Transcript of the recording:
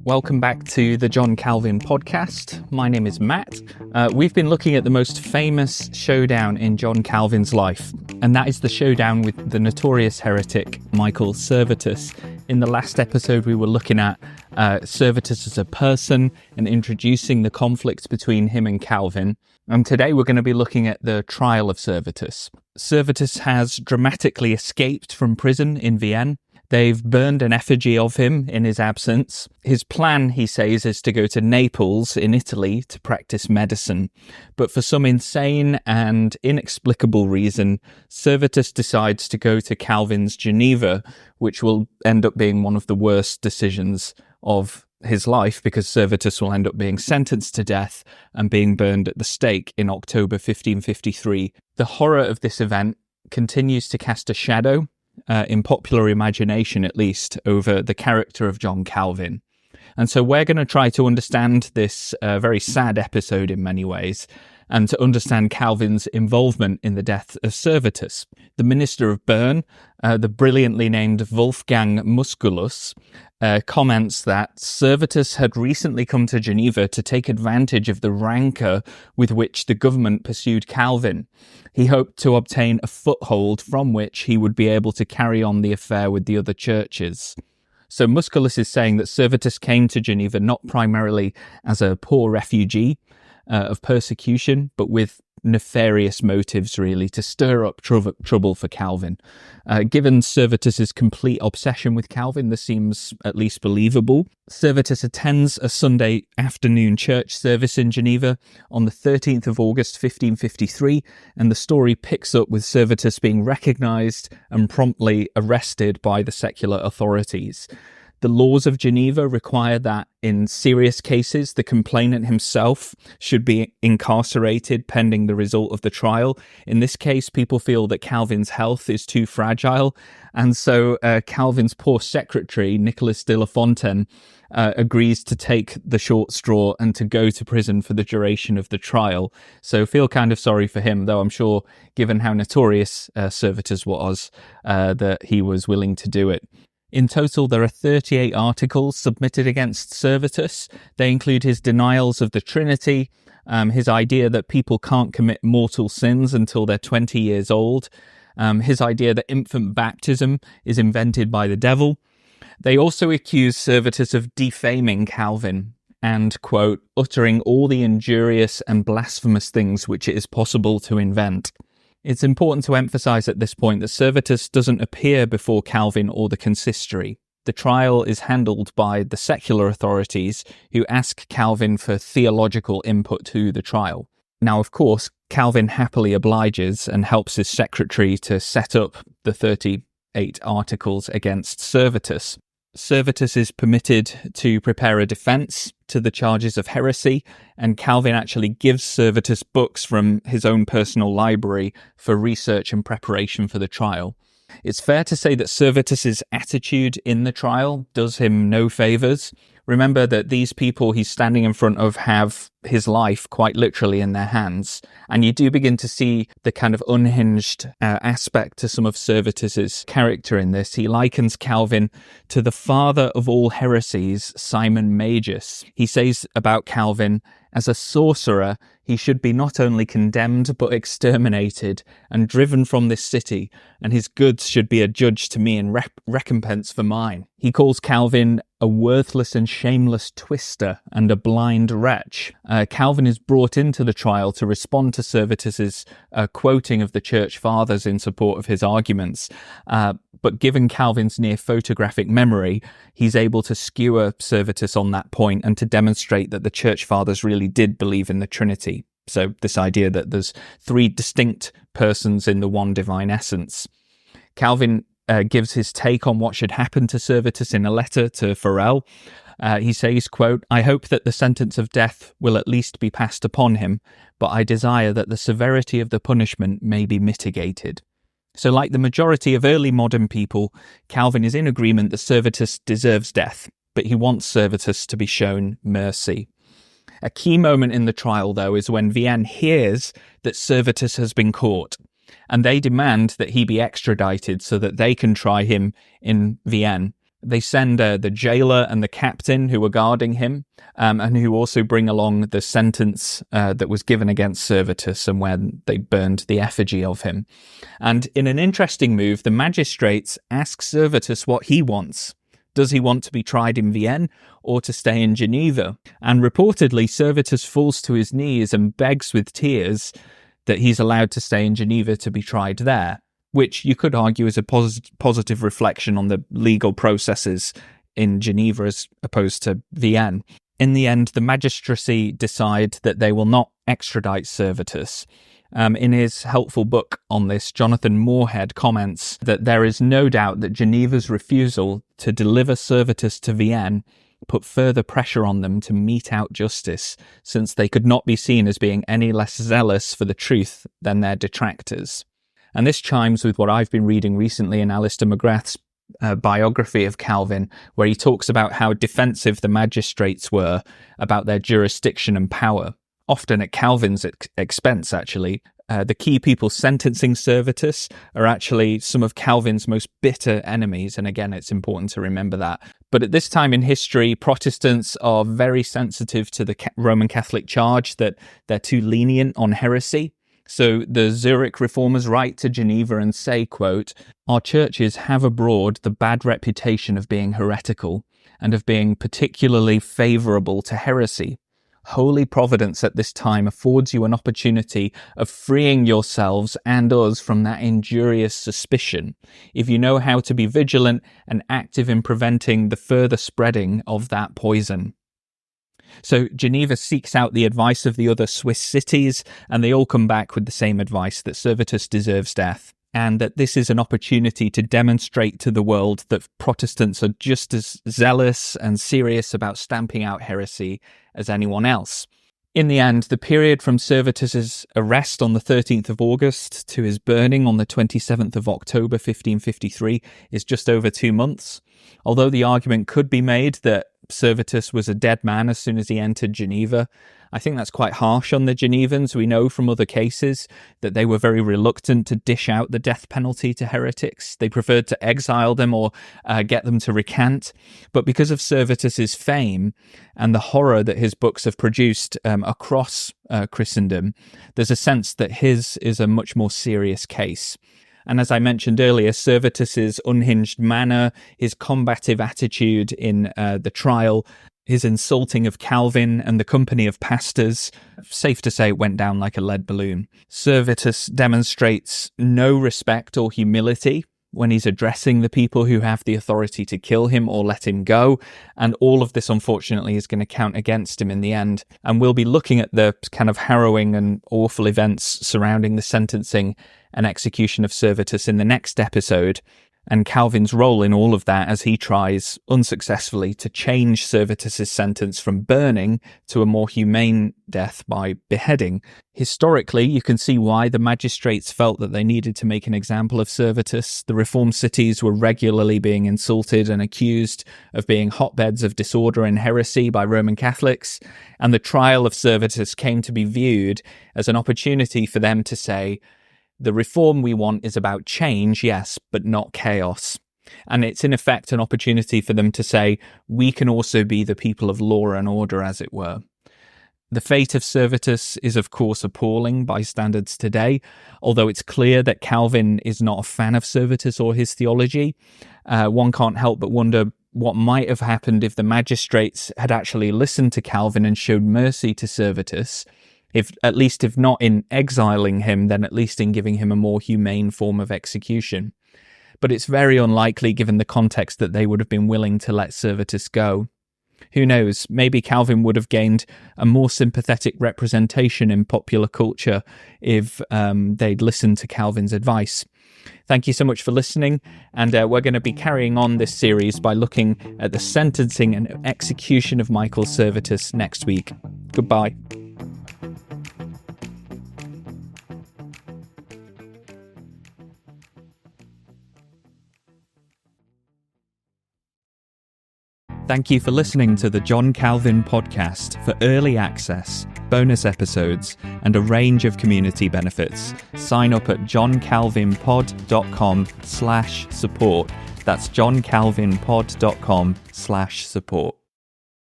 Welcome back to the John Calvin podcast. My name is Matt. We've been looking at the most famous showdown in John Calvin's life, and that is the showdown with the notorious heretic Michael Servetus. In the last episode, we were looking at Servetus as a person and introducing the conflicts between him and Calvin. And today we're going to be looking at the trial of Servetus. Servetus has dramatically escaped from prison in Vienna. They've burned an effigy of him in his absence. His plan, he says, is to go to Naples in Italy to practice medicine. But for some insane and inexplicable reason, Servetus decides to go to Calvin's Geneva, which will end up being one of the worst decisions of his life, because Servetus will end up being sentenced to death and being burned at the stake in October 1553. The horror of this event continues to cast a shadow, in popular imagination at least, over the character of John Calvin. And so we're going to try to understand this very sad episode in many ways, and to understand Calvin's involvement in the death of Servetus. The minister of Bern, the brilliantly named Wolfgang Musculus, comments that Servetus had recently come to Geneva to take advantage of the rancour with which the government pursued Calvin. He hoped to obtain a foothold from which he would be able to carry on the affair with the other churches. So Musculus is saying that Servetus came to Geneva not primarily as a poor refugee of persecution, but with nefarious motives, really, to stir up trouble for Calvin. Given Servetus's complete obsession with Calvin, this seems at least believable. Servetus attends a Sunday afternoon church service in Geneva on the 13th of August 1553, and the story picks up with Servetus being recognised and promptly arrested by the secular authorities. The laws of Geneva require that in serious cases, the complainant himself should be incarcerated pending the result of the trial. In this case, people feel that Calvin's health is too fragile, and so Calvin's poor secretary, Nicholas de la Fontaine, agrees to take the short straw and to go to prison for the duration of the trial. So feel kind of sorry for him, though I'm sure, given how notorious Servetus was, that he was willing to do it. In total, there are 38 articles submitted against Servetus. They include his denials of the Trinity, his idea that people can't commit mortal sins until they're 20 years old, his idea that infant baptism is invented by the devil. They also accuse Servetus of defaming Calvin and, quote, uttering all the injurious and blasphemous things which it is possible to invent. It's important to emphasise at this point that Servetus doesn't appear before Calvin or the consistory. The trial is handled by the secular authorities, who ask Calvin for theological input to the trial. Now, of course, Calvin happily obliges and helps his secretary to set up the 38 articles against Servetus. Servetus is permitted to prepare a defence to the charges of heresy, and Calvin actually gives Servetus books from his own personal library for research and preparation for the trial. It's fair to say that Servetus's attitude in the trial does him no favours. Remember that these people he's standing in front of have his life quite literally in their hands, and you do begin to see the kind of unhinged aspect to some of Servetus's character in this. He likens Calvin to the father of all heresies, Simon Magus. He says about Calvin, as a sorcerer, he should be not only condemned but exterminated and driven from this city, and his goods should be adjudged to me in recompense for mine. He calls Calvin a worthless and shameless twister and a blind wretch. Calvin is brought into the trial to respond to Servetus's quoting of the church fathers in support of his arguments. But given Calvin's near photographic memory, he's able to skewer Servetus on that point and to demonstrate that the church fathers really did believe in the Trinity. So this idea that there's three distinct persons in the one divine essence. Calvin gives his take on what should happen to Servetus in a letter to Farel. He says, quote, I hope that the sentence of death will at least be passed upon him, but I desire that the severity of the punishment may be mitigated. So like the majority of early modern people, Calvin is in agreement that Servetus deserves death, but he wants Servetus to be shown mercy. A key moment in the trial, though, is when Vienna hears that Servetus has been caught, and they demand that he be extradited so that they can try him in Vienna. They send the jailer and the captain who were guarding him, and who also bring along the sentence that was given against Servetus and when they burned the effigy of him. And in an interesting move, the magistrates ask Servetus what he wants. Does he want to be tried in Vienne or to stay in Geneva? And reportedly, Servetus falls to his knees and begs with tears that he's allowed to stay in Geneva to be tried there, which you could argue is a positive reflection on the legal processes in Geneva as opposed to Vienne. In the end, the magistracy decide that they will not extradite Servetus. In his helpful book on this, Jonathan Moorhead comments that there is no doubt that Geneva's refusal to deliver Servetus to Vienne put further pressure on them to mete out justice, since they could not be seen as being any less zealous for the truth than their detractors. And this chimes with what I've been reading recently in Alistair McGrath's biography of Calvin, where he talks about how defensive the magistrates were about their jurisdiction and power, often at Calvin's expense, actually. The key people sentencing Servetus are actually some of Calvin's most bitter enemies, and again, it's important to remember that. But at this time in history, Protestants are very sensitive to the Roman Catholic charge that they're too lenient on heresy. So the Zurich reformers write to Geneva and say, quote, "Our churches have abroad the bad reputation of being heretical and of being particularly favourable to heresy. Holy Providence at this time affords you an opportunity of freeing yourselves and us from that injurious suspicion, if you know how to be vigilant and active in preventing the further spreading of that poison." So Geneva seeks out the advice of the other Swiss cities, and they all come back with the same advice, that Servetus deserves death, and that this is an opportunity to demonstrate to the world that Protestants are just as zealous and serious about stamping out heresy as anyone else. In the end, the period from Servetus's arrest on the 13th of August to his burning on the 27th of October 1553 is just over 2 months. Although the argument could be made that Servetus was a dead man as soon as he entered Geneva, I think that's quite harsh on the Genevans. We know from other cases that they were very reluctant to dish out the death penalty to heretics. They preferred to exile them or get them to recant. But because of Servetus's fame and the horror that his books have produced across Christendom, there's a sense that his is a much more serious case. And as I mentioned earlier, Servetus's unhinged manner, his combative attitude in the trial, his insulting of Calvin and the company of pastors, safe to say it went down like a lead balloon. Servetus demonstrates no respect or humility when he's addressing the people who have the authority to kill him or let him go, and all of this, unfortunately, is going to count against him in the end. And we'll be looking at the kind of harrowing and awful events surrounding the sentencing and execution of Servetus in the next episode, and Calvin's role in all of that as he tries, unsuccessfully, to change Servetus's sentence from burning to a more humane death by beheading. Historically, you can see why the magistrates felt that they needed to make an example of Servetus. The reformed cities were regularly being insulted and accused of being hotbeds of disorder and heresy by Roman Catholics, and the trial of Servetus came to be viewed as an opportunity for them to say, the reform we want is about change, yes, but not chaos. And it's in effect an opportunity for them to say, we can also be the people of law and order, as it were. The fate of Servetus is, of course, appalling by standards today, although it's clear that Calvin is not a fan of Servetus or his theology. One can't help but wonder what might have happened if the magistrates had actually listened to Calvin and showed mercy to Servetus, if not in exiling him, then at least in giving him a more humane form of execution. But it's very unlikely, given the context, that they would have been willing to let Servetus go. Who knows, maybe Calvin would have gained a more sympathetic representation in popular culture if they'd listened to Calvin's advice. Thank you so much for listening, and we're going to be carrying on this series by looking at the sentencing and execution of Michael Servetus next week. Goodbye. Thank you for listening to the John Calvin podcast. For early access, bonus episodes, and a range of community benefits, sign up at johncalvinpod.com/support. That's johncalvinpod.com/support.